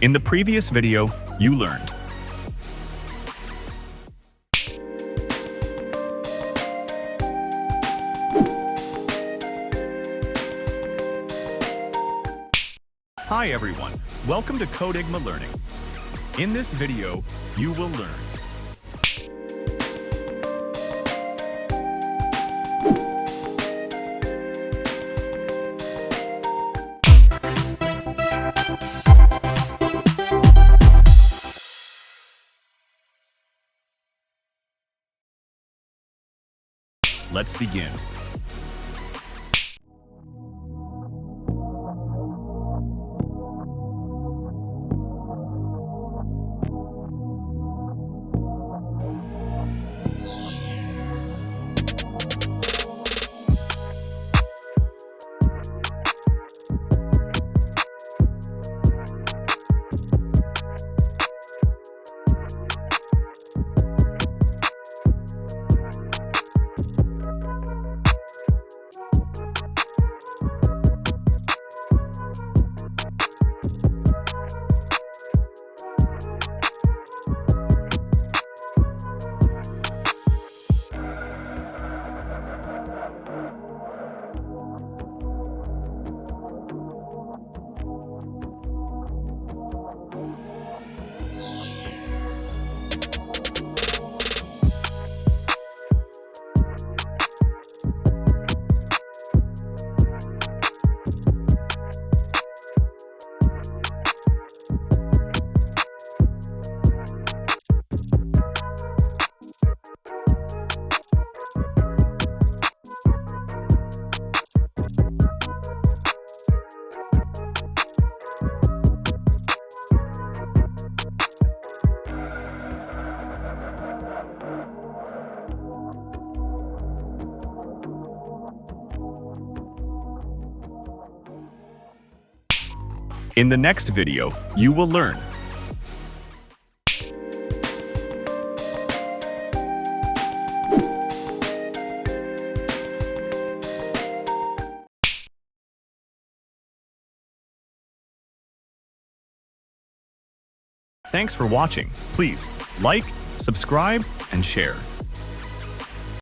In the previous video, you learned Hi everyone, welcome to Codeigma Learning. In this video, you will learn Let's begin. In the next video, you will learn Thanks for watching. Please like, subscribe, and share.